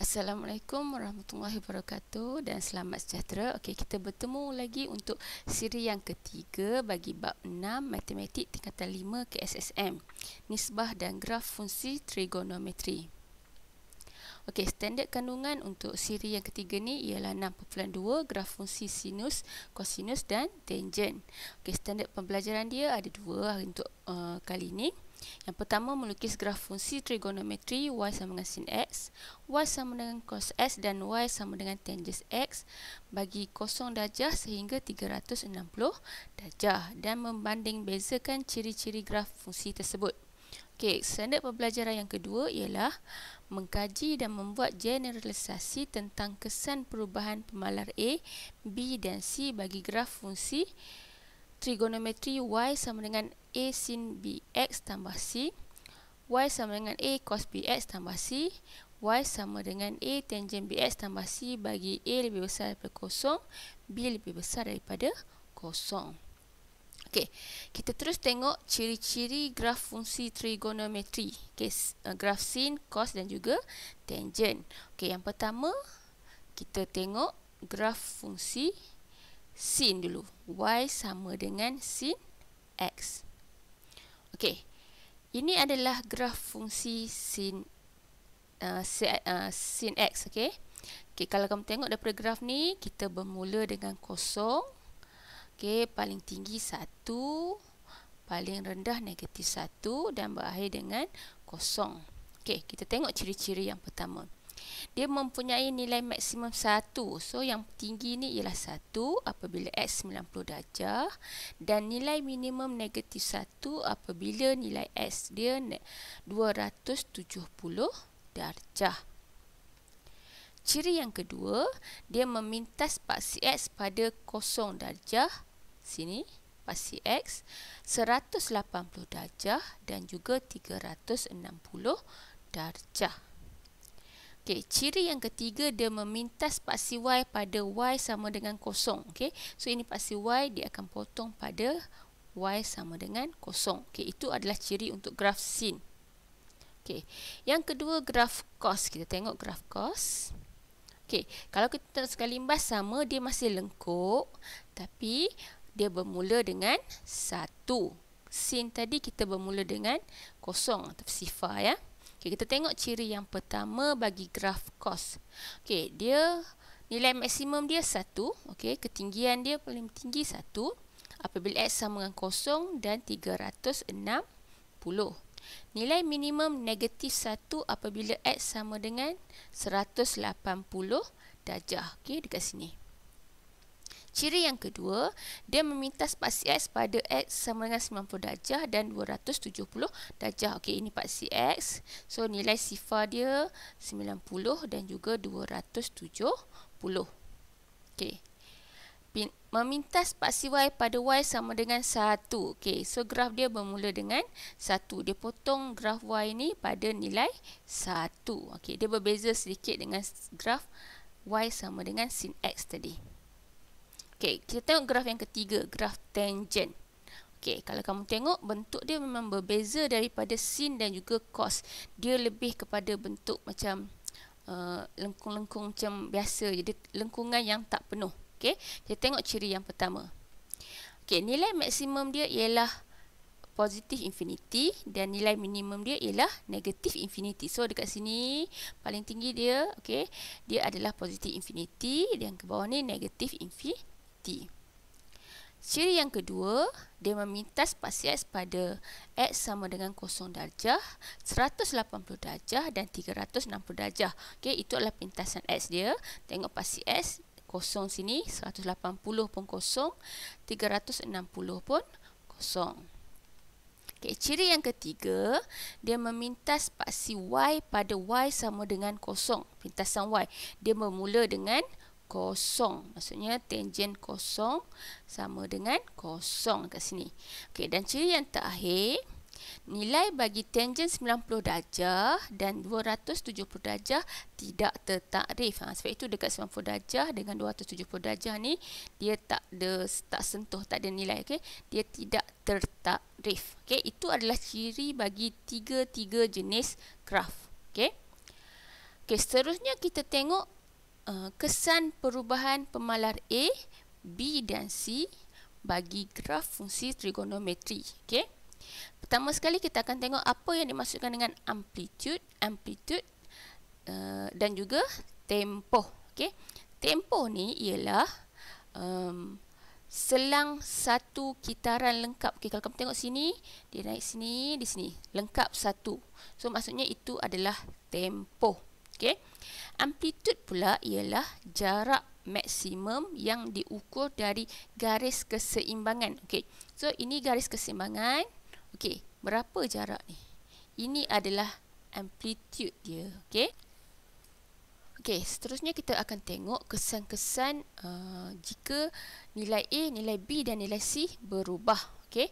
Assalamualaikum warahmatullahi wabarakatuh dan selamat sejahtera. Okey, kita bertemu lagi untuk siri yang ketiga bagi bab 6 Matematik tingkatan 5 KSSM, Nisbah dan graf fungsi trigonometri. Okey, standard kandungan untuk siri yang ketiga ni ialah 6.2 graf fungsi sinus, kosinus dan tangent. Okey, standard pembelajaran dia ada dua untuk kali ini. Yang pertama, melukis graf fungsi trigonometri y sama dengan sin x, y sama dengan cos x dan y sama dengan tangent x bagi 0 darjah sehingga 360 darjah dan membanding bezakan ciri-ciri graf fungsi tersebut. Okey, standard pembelajaran yang kedua ialah mengkaji dan membuat generalisasi tentang kesan perubahan pemalar A, B dan C bagi graf fungsi trigonometri y sama dengan A sin bx tambah C, y sama dengan A cos bx tambah C, y sama dengan A tangent bx tambah C bagi A lebih besar daripada kosong, B lebih besar daripada kosong. Okey, kita terus tengok ciri-ciri graf fungsi trigonometri. Okey, graf sin, cos dan juga tangent. Okey, yang pertama kita tengok graf fungsi sin dulu. Y sama dengan sin x. Okey, ini adalah graf fungsi sin x. Okey, kalau kamu tengok daripada graf ni, kita bermula dengan kosong. Okey, paling tinggi 1, paling rendah negatif 1 dan berakhir dengan kosong. Okey, kita tengok ciri-ciri yang pertama. Dia mempunyai nilai maksimum 1. So, yang tinggi ni ialah 1 apabila x 90 darjah dan nilai minimum negatif 1 apabila nilai x dia 270 darjah. Ciri yang kedua, dia memintas paksi x pada 0 darjah, sini paksi x 180 darjah dan juga 360 darjah. Okey, ciri yang ketiga, dia memintas paksi y pada y sama dengan 0. Okey, so ini paksi y dia akan potong pada y sama dengan 0. Okey, itu adalah ciri untuk graf sin. Okey, yang kedua graf cos. Kita tengok graf cos. Okey, kalau kita tengok sekali imbas sama, dia masih lengkuk tapi dia bermula dengan 1. Sin tadi kita bermula dengan 0 atau sifar ya. Okay, kita tengok ciri yang pertama bagi graf cos. Okey, dia nilai maksimum dia 1. Okey, ketinggian dia paling tinggi 1 apabila x sama dengan 0 dan 360. Nilai minimum negatif 1 apabila x sama dengan 180 darjah. Okey, dekat sini. Ciri yang kedua, dia memintas paksi x pada x sama dengan 90 darjah dan 270 darjah. Okey, ini paksi x. So, nilai sifar dia 90 dan juga 270. Okey. Memintas paksi y pada y sama dengan 1. Okey, so graf dia bermula dengan 1. Dia potong graf y ni pada nilai 1. Okey, dia berbeza sedikit dengan graf y sama dengan sin x tadi. Okey, kita tengok graf yang ketiga, graf tangent. Okey, kalau kamu tengok bentuk dia memang berbeza daripada sin dan juga cos. Dia lebih kepada bentuk macam lengkung-lengkung macam biasa, jadi lengkungan yang tak penuh. Okey, kita tengok ciri yang pertama. Okey, nilai maksimum dia ialah positif infinity dan nilai minimum dia ialah negatif infinity. So dekat sini paling tinggi dia, okey, dia adalah positif infinity dan ke bawah ni negatif infinity. Ciri yang kedua, dia memintas paksi x pada x sama dengan 0 darjah, 180 darjah dan 360 darjah. Okey, itu adalah pintasan x dia. Tengok paksi x, 0 sini, 180 pun 0, 360 pun 0. Okey, ciri yang ketiga, dia memintas paksi y pada y sama dengan 0. Pintasan y, dia bermula dengan 0. Maksudnya tangent 0 sama dengan 0 kat sini. Okey, dan ciri yang terakhir, nilai bagi tangent 90 darjah dan 270 darjah tidak tertakrif. Sebab itu dekat 90 darjah dengan 270 darjah ni dia tak sentuh, tak ada nilai. Okey, dia tidak tertakrif. Okey, itu adalah ciri bagi tiga jenis graf. Okey. Okey, seterusnya kita tengok kesan perubahan pemalar A, B dan C bagi graf fungsi trigonometri. Okey. Pertama sekali kita akan tengok apa yang dimaksudkan dengan amplitude dan juga tempoh. Okey. Tempoh ni ialah selang satu kitaran lengkap. Okey, kalau kamu tengok sini, dia naik sini, di sini, lengkap satu. So maksudnya itu adalah tempoh. Okey. Amplitude pula ialah jarak maksimum yang diukur dari garis keseimbangan. Okey. So ini garis keseimbangan. Okey, berapa jarak ni? Ini adalah amplitude dia. Okey. Okey, seterusnya kita akan tengok kesan-kesan jika nilai A, nilai B dan nilai C berubah. Okey.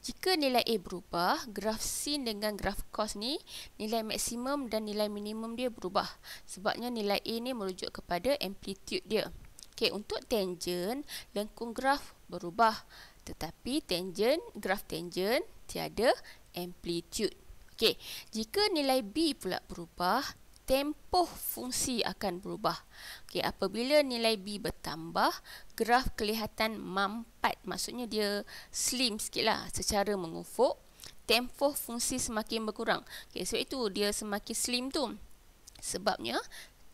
Jika nilai A berubah, graf sin dengan graf cos ni, nilai maksimum dan nilai minimum dia berubah. Sebabnya nilai A ni merujuk kepada amplitude dia. Okey, untuk tangent, lengkung graf berubah. Tetapi graf tangent tiada amplitude. Okey, jika nilai B pula berubah, tempoh fungsi akan berubah. Okey, apabila nilai B bertambah, graf kelihatan mampat. Maksudnya dia slim sikitlah secara mengufuk. Tempoh fungsi semakin berkurang. Okey, sebab itu dia semakin slim tu. Sebabnya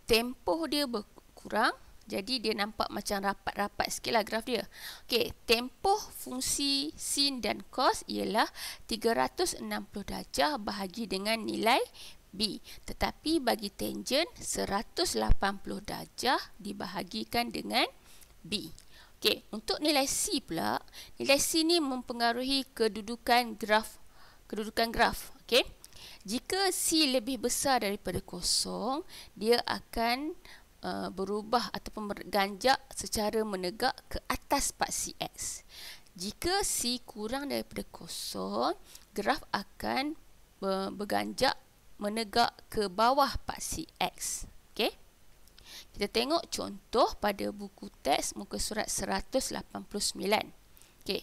tempoh dia berkurang, jadi dia nampak macam rapat-rapat sikitlah graf dia. Okey, tempoh fungsi sin dan cos ialah 360 darjah bahagi dengan nilai B. Tetapi bagi tangent 180 darjah dibahagikan dengan B. Okey, untuk nilai C pula, nilai C ni mempengaruhi kedudukan graf. Okey. Jika C lebih besar daripada kosong, dia akan berubah ataupun berganjak secara menegak ke atas paksi X. Jika C kurang daripada kosong, graf akan berganjak menegak ke bawah paksi X. Okey. Kita tengok contoh pada buku teks muka surat 189. Okey.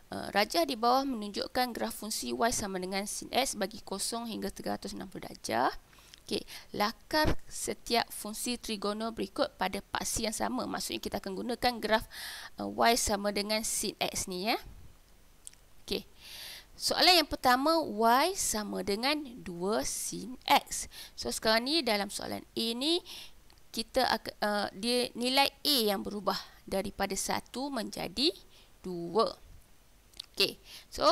Rajah di bawah menunjukkan graf fungsi Y sama dengan sin X bagi 0 hingga 360 darjah. Okey, lakar setiap fungsi trigono berikut pada paksi yang sama. Maksudnya kita akan gunakan graf Y sama dengan sin X ni ya. Okey. Soalan yang pertama, Y sama dengan 2 sin X. So sekarang ni dalam soalan A ni kita dia nilai A yang berubah daripada 1 menjadi 2. Okey. So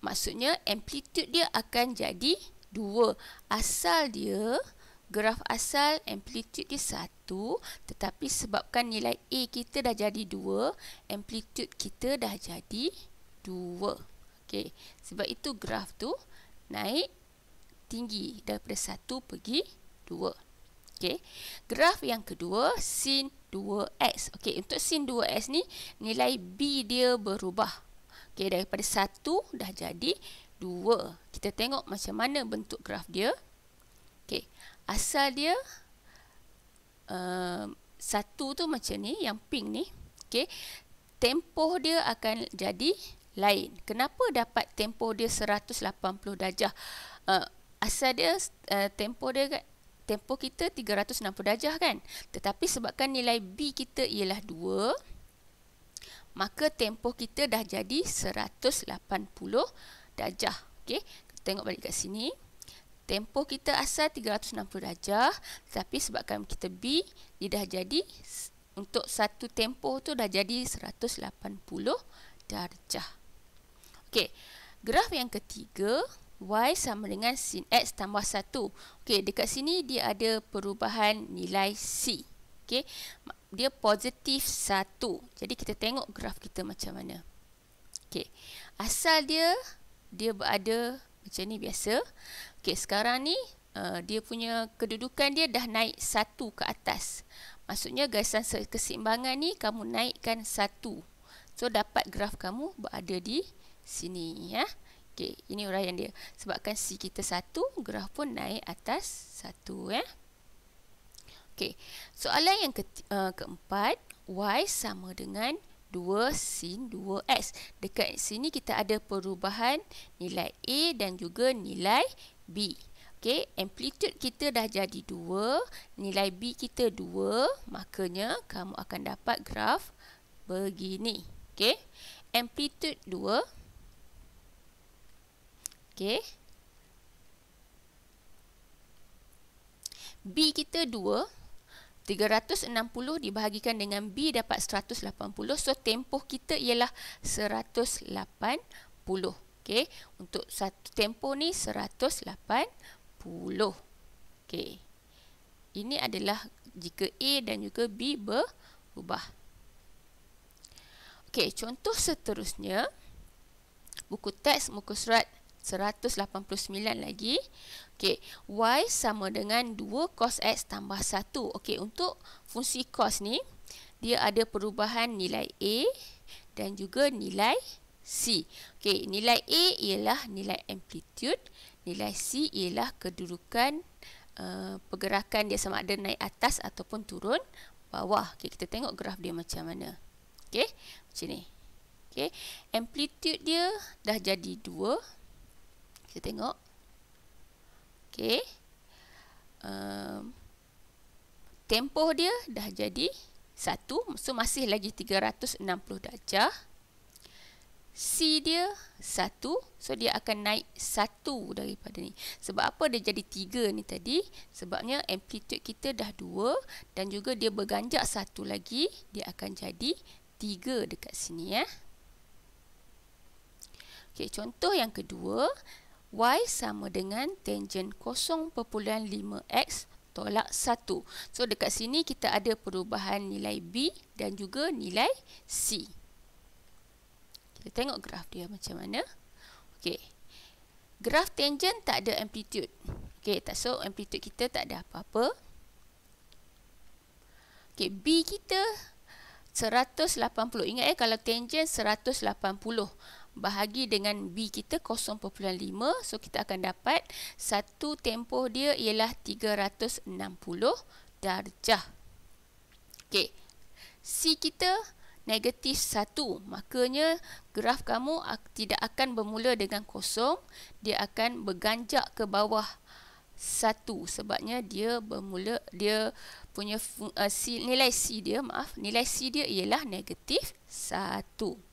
maksudnya amplitude dia akan jadi 2. Asal dia, graf asal amplitude dia 1, tetapi sebabkan nilai A kita dah jadi 2, amplitude kita dah jadi 2. Okey, sebab itu graf tu naik tinggi daripada 1 pergi 2. Okey, graf yang kedua sin 2x. Okey, untuk sin 2x ni nilai B dia berubah. Okey, daripada 1 dah jadi 2. Kita tengok macam mana bentuk graf dia. Okey, asal dia 1 tu macam ni, yang pink ni. Okey, tempoh dia akan jadi lain. Kenapa dapat tempoh dia 180 darjah? Asal dia tempoh kita 360 darjah kan? Tetapi sebabkan nilai B kita ialah 2, maka tempoh kita dah jadi 180 darjah. Okey, kita tengok balik kat sini. Tempoh kita asal 360 darjah, tetapi sebabkan kita B, dia dah jadi, untuk satu tempoh tu dah jadi 180 darjah. Okey, graf yang ketiga, Y sama dengan sin X tambah 1. Okey, dekat sini dia ada perubahan nilai C. Okey, dia positif 1. Jadi kita tengok graf kita macam mana. Okey, asal dia berada macam ni biasa. Okey, sekarang ni dia punya kedudukan dia dah naik 1 ke atas. Maksudnya garisan keseimbangan ni kamu naikkan 1. So dapat graf kamu berada di sini ya. Okey, ini uraian dia. Sebabkan C kita 1, graf pun naik atas 1 ya. Okey, soalan yang keempat, Y sama dengan 2 sin 2x. Dekat sini kita ada perubahan nilai A dan juga nilai B. Okey, amplitude kita dah jadi 2, nilai B kita 2, makanya kamu akan dapat graf begini. Okey, amplitude 2. Okey. B kita 2, 360 dibahagikan dengan B dapat 180. So, tempoh kita ialah 180. Okey, untuk satu tempoh ni 180. Okey. Ini adalah jika A dan juga B berubah. Okey, contoh seterusnya. Buku teks muka surat 189 lagi. Okey, Y sama dengan 2 cos X tambah 1. Okey, untuk fungsi cos ni, dia ada perubahan nilai A dan juga nilai C. Okey, nilai A ialah nilai amplitude, nilai C ialah kedudukan pergerakan dia sama ada naik atas ataupun turun bawah. Okey, kita tengok graf dia macam mana. Okey, macam ni. Okey, amplitude dia dah jadi 2. Kita tengok. Okey. Tempoh dia dah jadi 1. So, masih lagi 360 darjah. C dia 1. So, dia akan naik 1 daripada ni. Sebab apa dia jadi 3 ni tadi? Sebabnya amplitude kita dah 2. Dan juga dia berganjak 1 lagi. Dia akan jadi 3 dekat sini ya. Okey, contoh yang kedua. Y sama dengan tangen 0.5x tolak 1. So, dekat sini kita ada perubahan nilai B dan juga nilai C. Kita tengok graf dia macam mana. Okey. Graf tangen tak ada amplitude. Okey, so amplitude kita tak ada apa-apa. Okey, B kita 180. Ingat kalau tangen 180 bahagi dengan B kita 0.5. So, kita akan dapat satu tempoh dia ialah 360 darjah. Okey. C kita negatif 1. Makanya graf kamu tidak akan bermula dengan kosong. Dia akan berganjak ke bawah 1. Sebabnya dia punya nilai C dia, nilai C dia ialah negatif 1.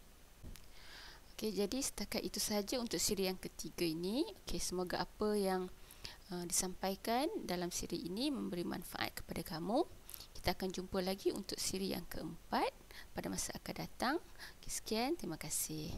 Okey, jadi setakat itu sahaja untuk siri yang ketiga ini. Okey, semoga apa yang disampaikan dalam siri ini memberi manfaat kepada kamu. Kita akan jumpa lagi untuk siri yang keempat pada masa akan datang. Sekian, terima kasih.